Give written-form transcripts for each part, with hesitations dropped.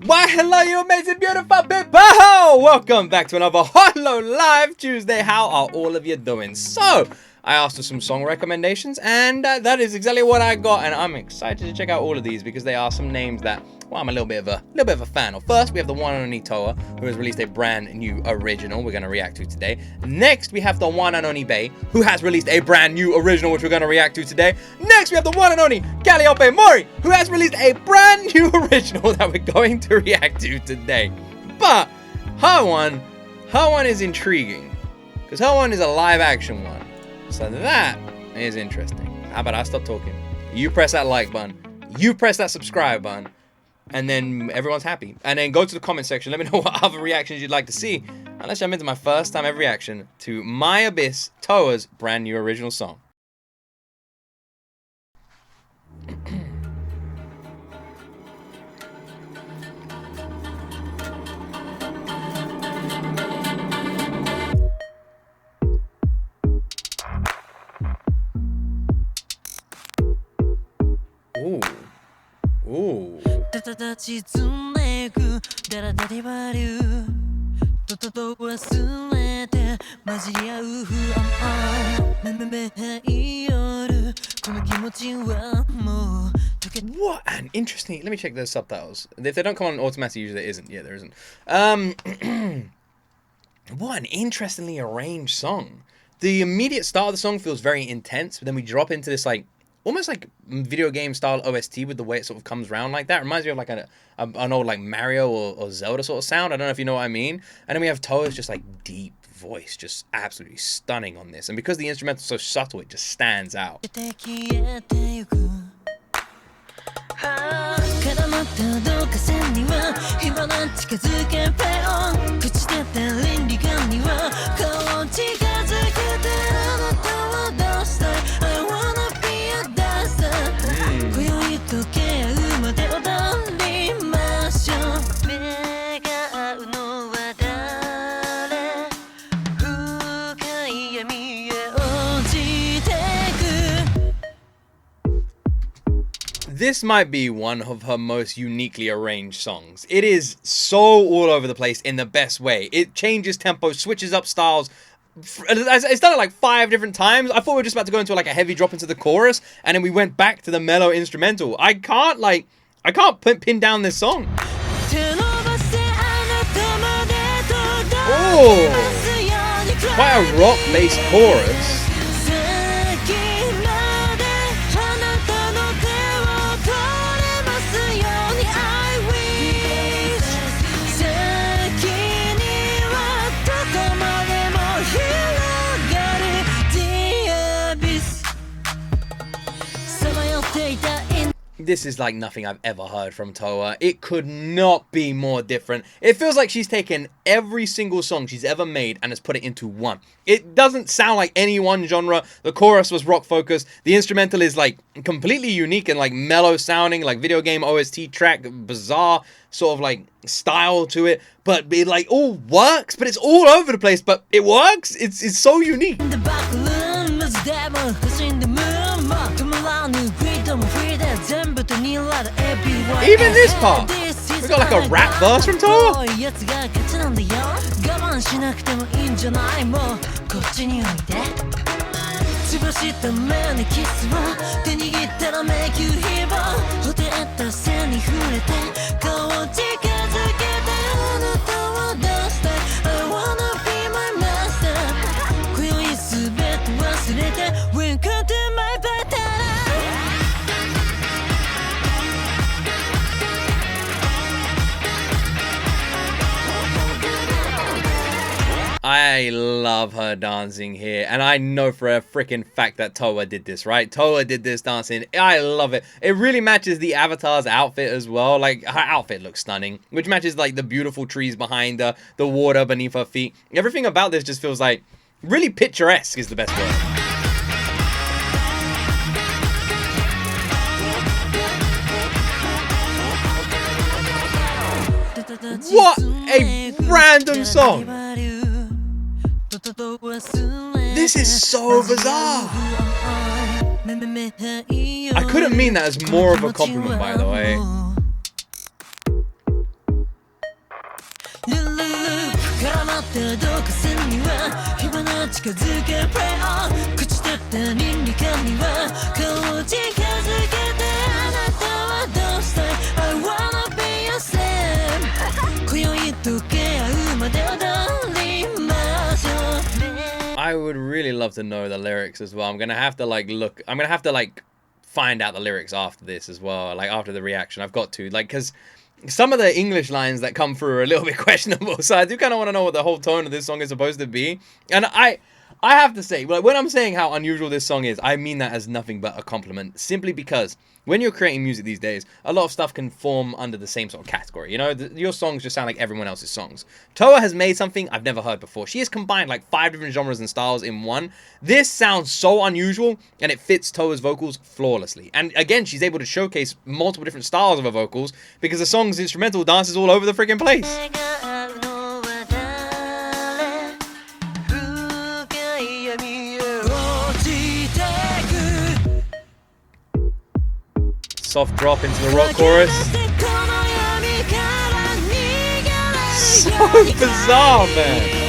Why, hello, you amazing, beautiful people! Welcome back to another Hololive Tuesday. How are all of you doing? So, I asked for some song recommendations, and that is exactly what I got. And I'm excited to check out all of these because they are some names that, well, I'm a little bit of a fan of. First, we have the one and only Towa, who has released a brand new original we're going to react to today. Next, we have the one and only Bae, who has released a brand new original, which we're going to react to today. Next, we have the one and only Calliope Mori, who has released a brand new original that we're going to react to today. But her one is intriguing, because her one is a live action one. So that is interesting. How about I stop talking? You press that like button, you press that subscribe button, and then everyone's happy. And then go to the comment section. Let me know what other reactions you'd like to see. And let's jump into my first time ever reaction to My Abyss, Towa's brand new original song. Ooh. Ooh. What an interesting. Let me check those subtitles. If they don't come on automatic, usually there isn't. Yeah, there isn't. What an interestingly arranged song. The immediate start of the song feels very intense, but then we drop into this like almost like video game style OST with the way it sort of comes around like that. It reminds me of like an old like Mario or Zelda sort of sound. I don't know if you know what I mean. And then we have Towa's just like deep voice, just absolutely stunning on this. And because the instrumental is so subtle, it just stands out. This might be one of her most uniquely arranged songs. It is so all over the place in the best way. It changes tempo, switches up styles. It's done it like 5 different times. I thought we were just about to go into like a heavy drop into the chorus, and then we went back to the mellow instrumental. I can't pin down this song. Oh, quite a rock-based chorus. This is like nothing I've ever heard from Towa. It could not be more different. It feels like she's taken every single song she's ever made and has put it into one. It doesn't sound like any one genre. The chorus was rock focused. The instrumental is like completely unique and like mellow sounding, like video game OST track, bizarre sort of like style to it. But it like all works, but it's all over the place, but it works. It's so unique. Even this part, we got like a rap verse from Towa. I love her dancing here, and I know for a freaking fact that Towa did this, right? Towa did this dancing. I love it. It really matches the avatar's outfit as well. Like, her outfit looks stunning, which matches like the beautiful trees behind her, the water beneath her feet. Everything about this just feels like really picturesque is the best word. What a random song! This is so bizarre! I couldn't mean that as more of a compliment, by the way. I would really love to know the lyrics as well. I'm gonna have to like look. I'm gonna have to like find out the lyrics after this as well. Like after the reaction, I've got to like because some of the English lines that come through are a little bit questionable. So I do kind of want to know what the whole tone of this song is supposed to be. And I have to say, like, when I'm saying how unusual this song is, I mean that as nothing but a compliment. Simply because when you're creating music these days, a lot of stuff can form under the same sort of category. You know, your songs just sound like everyone else's songs. Towa has made something I've never heard before. She has combined like 5 different genres and styles in one. This sounds so unusual, and it fits Towa's vocals flawlessly. And again, she's able to showcase multiple different styles of her vocals because the song's instrumental dances all over the freaking place. Soft drop into the rock chorus. So bizarre, man.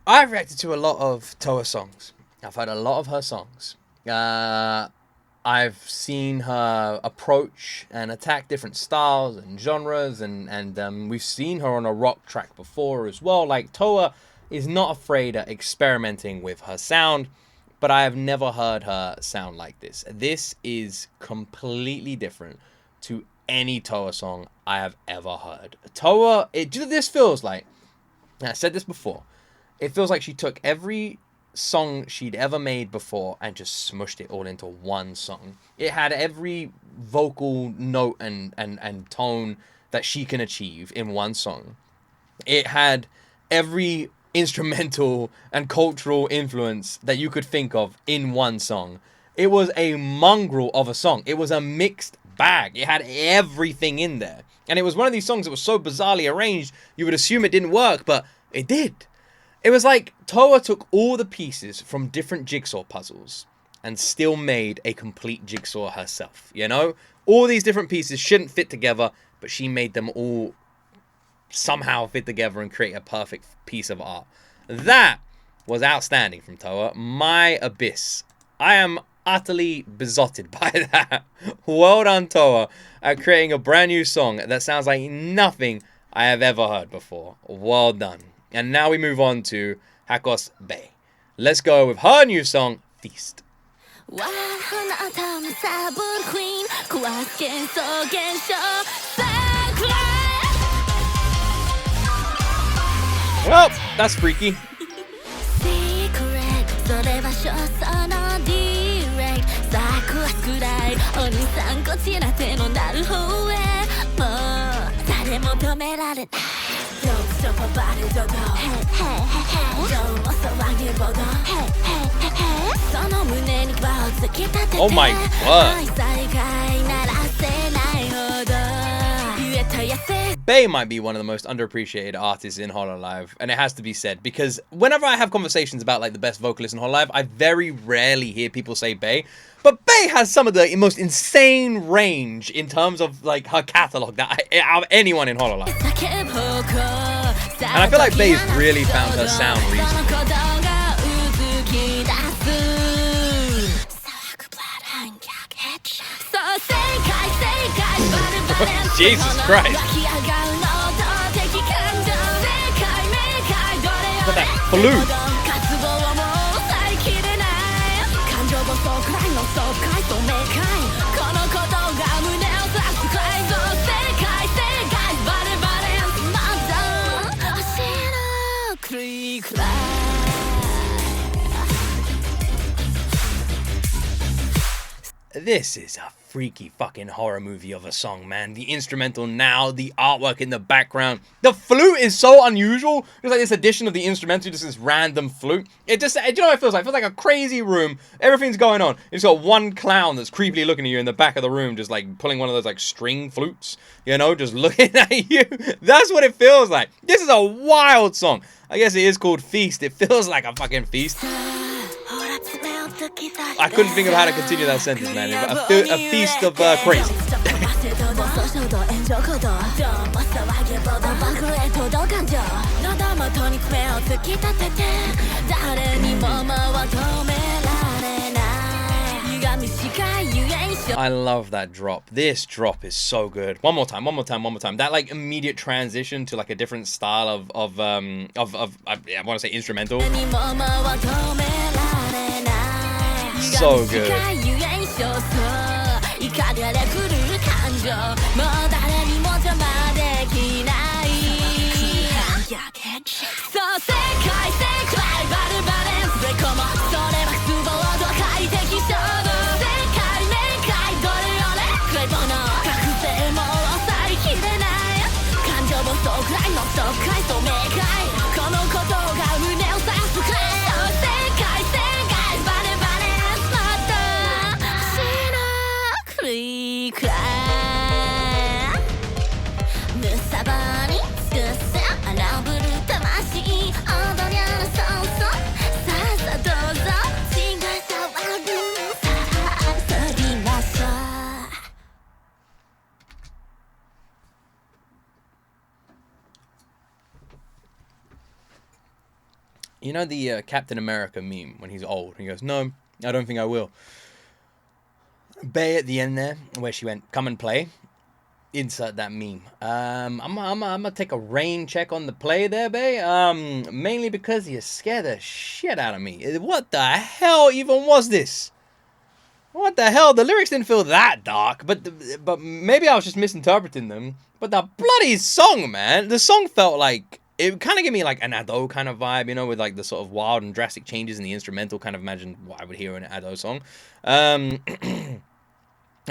I've reacted to a lot of Towa songs. I've heard a lot of her songs. I've seen her approach and attack different styles and genres, and we've seen her on a rock track before as well. Like, Towa is not afraid of experimenting with her sound, but I have never heard her sound like this. This is completely different to any Towa song I have ever heard. Towa, this feels like, and I said this before, it feels like she took every song she'd ever made before and just smushed it all into one song. It had every vocal note and tone that she can achieve in one song. It had every instrumental and cultural influence that you could think of in one song. It was a mongrel of a song. It was a mixed bag. It had everything in there. And it was one of these songs that was so bizarrely arranged, you would assume it didn't work, but it did. It was like Towa took all the pieces from different jigsaw puzzles and still made a complete jigsaw herself, you know? All these different pieces shouldn't fit together, but she made them all somehow fit together and create a perfect piece of art. That was outstanding from Towa. My abyss. I am utterly besotted by that. Well done, Towa, at creating a brand new song that sounds like nothing I have ever heard before. Well done. And now we move on to HAKOS BAE. Let's go with her new song, Feast. Well, that's freaky. Oh my god. Bae might be one of the most underappreciated artists in Hololive, and it has to be said, because whenever I have conversations about like the best vocalists in Hololive, I very rarely hear people say Bae. But Bae has some of the most insane range in terms of like her catalog that out of anyone in Hololive. And I feel like Bae's really found her sound recently. Jesus Christ. Look at that flute. This is a freaky fucking horror movie of a song, man. The instrumental now, the artwork in the background. The flute is so unusual. It's like this addition of the instrumental, just this random flute. It just, you know what it feels like? It feels like a crazy room. Everything's going on. It's got one clown that's creepily looking at you in the back of the room, just like pulling one of those like string flutes, you know, just looking at you. That's what it feels like. This is a wild song. I guess it is called Feast. It feels like a fucking feast. I couldn't think of how to continue that sentence, man. A feast of crazy. I love that drop. This drop is so good. One more time. That like immediate transition to like a different style of I want to say instrumental. So good. You know the Captain America meme when he's old? He goes, "No, I don't think I will." Bae at the end there, where she went, "Come and play." Insert that meme. I'm gonna take a rain check on the play there, Bae. Mainly because you scared the shit out of me. What the hell even was this? What the hell? The lyrics didn't feel that dark, but maybe I was just misinterpreting them. But the bloody song, man, the song felt like. It kind of gave me like an Ado kind of vibe, you know, with like the sort of wild and drastic changes in the instrumental. Kind of imagine what I would hear in an Ado song. I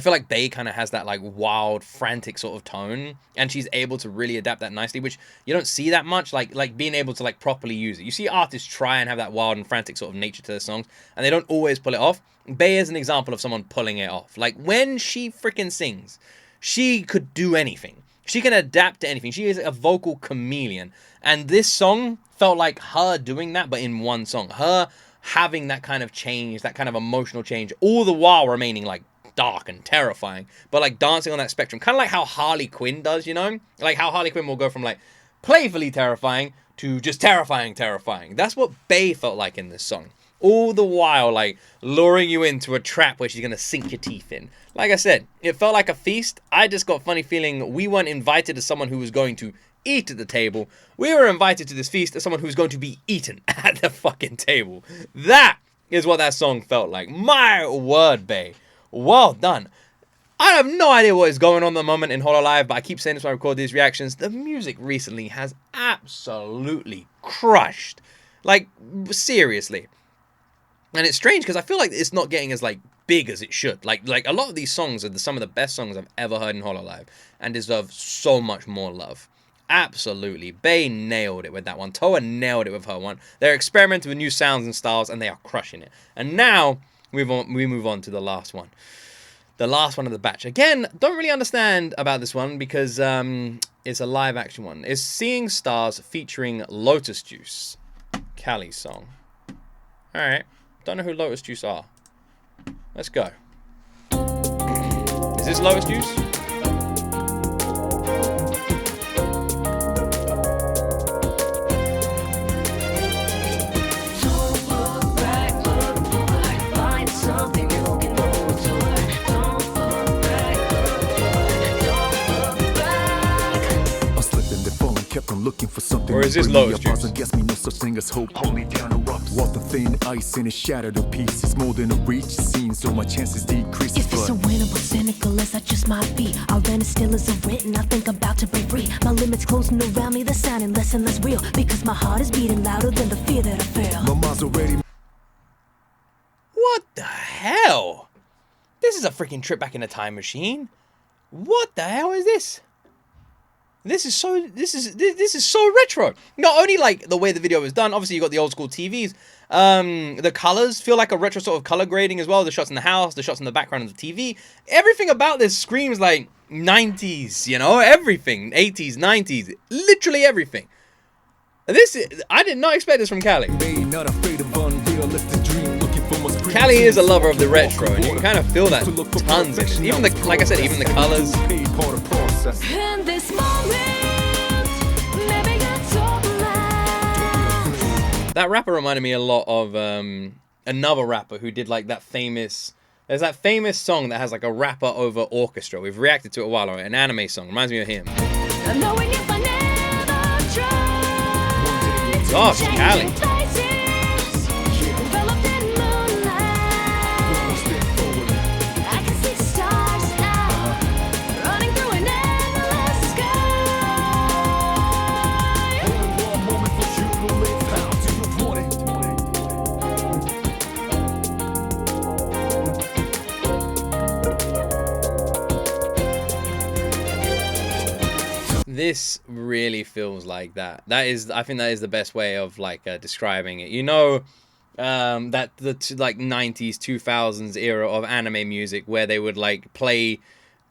feel like Bae kind of has that like wild, frantic sort of tone, and she's able to really adapt that nicely, which you don't see that much. Like being able to like properly use it. You see artists try and have that wild and frantic sort of nature to their songs, and they don't always pull it off. Bae is an example of someone pulling it off. Like when she freaking sings, she could do anything. She can adapt to anything. She is a vocal chameleon. And this song felt like her doing that, but in one song. Her having that kind of change, that kind of emotional change, all the while remaining like dark and terrifying, but like dancing on that spectrum. Kind of like how Harley Quinn does, you know? Like how Harley Quinn will go from like playfully terrifying to just terrifying. That's what Bae felt like in this song. All the while, like, luring you into a trap where she's going to sink your teeth in. Like I said, it felt like a feast. I just got a funny feeling we weren't invited as someone who was going to eat at the table. We were invited to this feast as someone who's going to be eaten at the fucking table. That is what that song felt like. My word, Bae. Well done. I have no idea what is going on at the moment in Hololive, but I keep saying this when I record these reactions. The music recently has absolutely crushed. Like, seriously. And it's strange because I feel like it's not getting as like big as it should. Like a lot of these songs are some of the best songs I've ever heard in Hololive and deserve so much more love. Absolutely. Bae nailed it with that one. Towa nailed it with her one. They're experimenting with new sounds and styles and they are crushing it. And now we move on to the last one. The last one of the batch. Again, don't really understand about this one because it's a live action one. It's Seeing Stars featuring Lotus Juice. Calli's song. Alright. Don't know who Lotus Juice are. Let's go. Is this Lotus Juice? Looking for something. Or is this Lotus Juice? Guess me no such thing as hope. Holy down erupts. Walk the thin ice and it's shattered to pieces. More than a reach scene, so my chances decrease. Is this a winnable, cynical as I just might be? I ran as still as a written, I think I'm about to break free. My limits closing around me, they're sounding less and less real. Because my heart is beating louder than the fear that I feel. My mind's already. What the hell? This is a freaking trip back in a time machine. What the hell is this? This is so retro. Not only like the way the video was done, obviously you got the old school TVs. The colors feel like a retro sort of color grading as well. The shots in the house, the shots in the background of the TV. Everything about this screams like 90s, you know, everything. 80s, 90s, literally everything. I did not expect this from Calli. Calli is a lover of the retro, and you can kind of feel that tons in it. Even the, like I said, even the colors. In this moment, maybe it's all last. That rapper reminded me a lot of another rapper who did like that famous. There's that famous song that has like a rapper over orchestra. We've reacted to it a while ago. An anime song. Reminds me of him. Knowing if I never try. Gosh, Calli. This really feels like that. I think that is the best way of like describing it. You know, that the like 90s, 2000s era of anime music where they would like play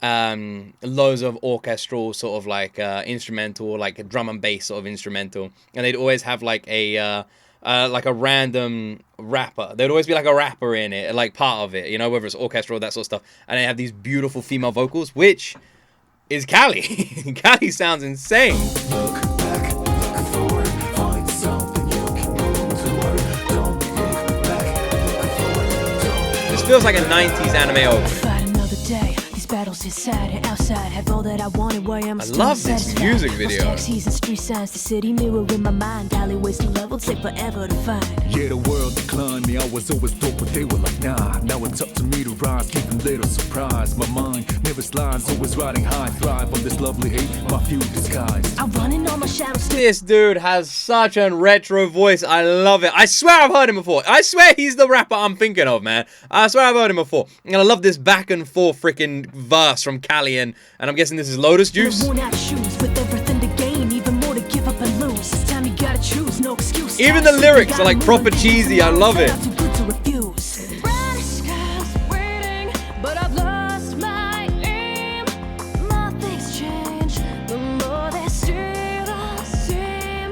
loads of orchestral sort of like instrumental, like a drum and bass sort of instrumental, and they'd always have like a random rapper. There'd always be like a rapper in it, like part of it, you know, whether it's orchestral or that sort of stuff, and they have these beautiful female vocals, which is Calli. Calli sounds insane. Look back, look forward, find something you can move toward. Don't look back, look forward. This feels like a 90s anime opening. Fight another day. These battles inside and outside have all that I wanted. Where I'm I love this music video. Taxis and street signs, the city mirror in my mind. Alleyways and level take forever to find. Yeah, the world declined me. I was always broke, but they were like, nah. Now it's up to me to rise, keep a little surprise. My mind never slides, always riding high. Thrive on this lovely hate, my few disguise. I'm running on my shadows. This dude has such a retro voice. I love it. I swear I've heard him before. I swear he's the rapper I'm thinking of, man. I swear I've heard him before. And I love this back and forth freaking verse from Calli, and I'm guessing this is Lotus Juice. Worn out shoes with everything to gain, even more to give up and lose. This time you gotta choose, no excuse. Even the lyrics are like proper cheesy. I love it. Too good to refuse. Bright skies waiting, but I've lost my aim. Nothing's changed. The more they steal the same,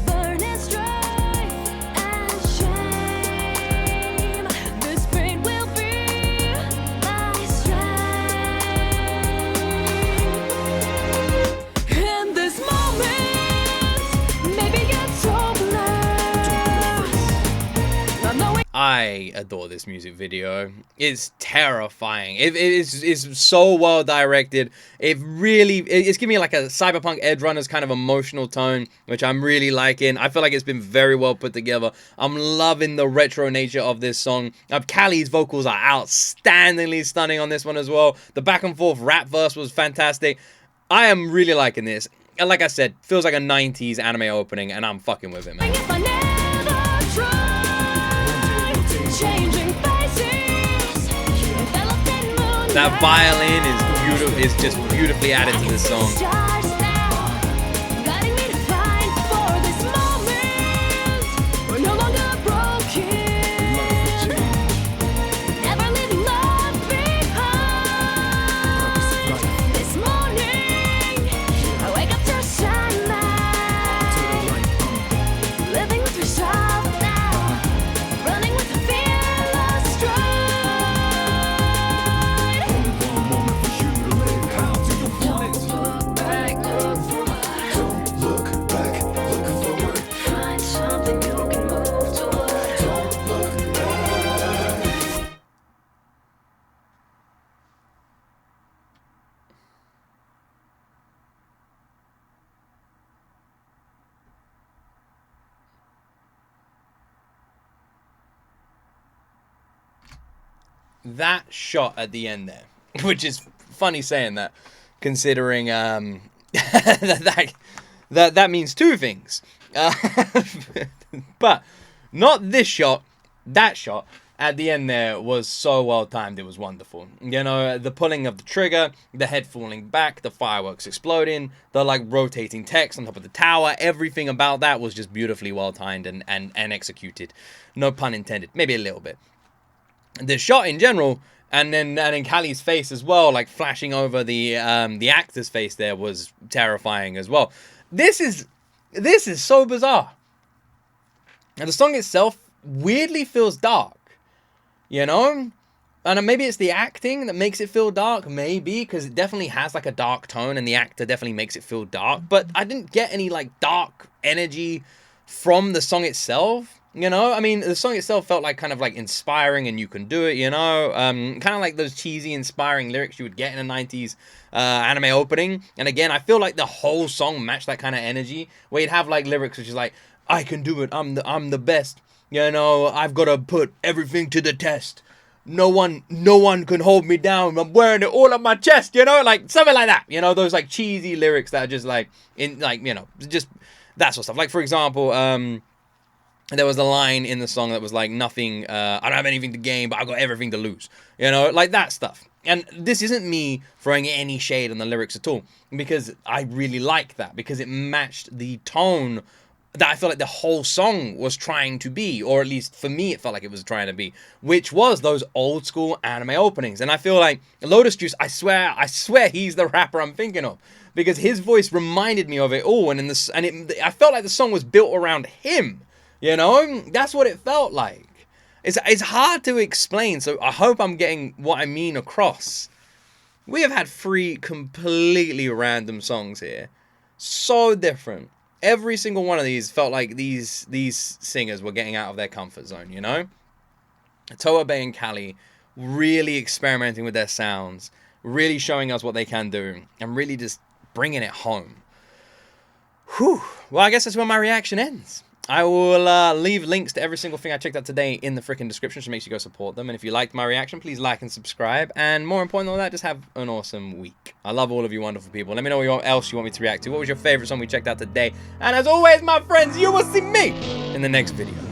burning strife and shame. This pain will be my strength. In this moment, maybe it's hopeless. I adore this music video. It's terrifying. It's so well directed. It's giving me like a cyberpunk Edge Runners kind of emotional tone, which I'm really liking. I feel like it's been very well put together. I'm loving the retro nature of this song. Calli's vocals are outstandingly stunning on this one as well. The back and forth rap verse was fantastic. I am really liking this. And like I said, feels like a 90s anime opening, and I'm fucking with it, man. If I never try, changing faces, enveloped in moonlight. That violin is beautiful. It's just beautifully added to this song. Stars now, guiding me to find for this moment. We're no longer broken, never leaving love behind. This morning, I wake up to sunlight, living with resolve now, running with a fearless stride. One moment for you to live. How do you want it? Look back, look forward, Don't look back, look forward. find something you can move toward. Don't look back. That shot at the end there, which is funny saying that, considering that means two things. But not this shot, that shot, at the end there was so well timed. It was wonderful. You know, the pulling of the trigger, the head falling back, the fireworks exploding, the like rotating text on top of the tower, everything about that was just beautifully well timed and executed. No pun intended. Maybe a little bit. The shot in general, and then Calli's face as well, like flashing over the actor's face there, was terrifying as well. This is so bizarre. And the song itself weirdly feels dark, you know? And maybe it's the acting that makes it feel dark, maybe, because it definitely has like a dark tone and the actor definitely makes it feel dark. But I didn't get any like dark energy from the song itself. You know, I mean, the song itself felt like kind of like inspiring and you can do it, you know, kind of like those cheesy, inspiring lyrics you would get in a 90s anime opening. And again, I feel like the whole song matched that kind of energy where you'd have like lyrics which is like, I can do it, I'm the best, you know, I've got to put everything to the test. No one can hold me down. I'm wearing it all on my chest, you know, like something like that. You know, those like cheesy lyrics that are just like, in like, you know, just that sort of stuff. Like, for example, there was a line in the song that was like, nothing, I don't have anything to gain, but I've got everything to lose. You know, like that stuff. And this isn't me throwing any shade on the lyrics at all, because I really like that, because it matched the tone that I feel like the whole song was trying to be, or at least for me, it felt like it was trying to be, which was those old school anime openings. And I feel like Lotus Juice, I swear he's the rapper I'm thinking of, because his voice reminded me of it all. And I felt like the song was built around him. You know, that's what it felt like. It's hard to explain, so I hope I'm getting what I mean across. We have had 3 completely random songs here. So different. Every single one of these felt like these singers were getting out of their comfort zone, you know? Towa, Bae, and Calli really experimenting with their sounds, really showing us what they can do, and really just bringing it home. Whew. Well, I guess that's where my reaction ends. I will leave links to every single thing I checked out today in the freaking description, so make sure you go support them. And if you liked my reaction, please like and subscribe. And more important than all that, just have an awesome week. I love all of you wonderful people. Let me know what else you want me to react to. What was your favorite song we checked out today? And as always, my friends, you will see me in the next video.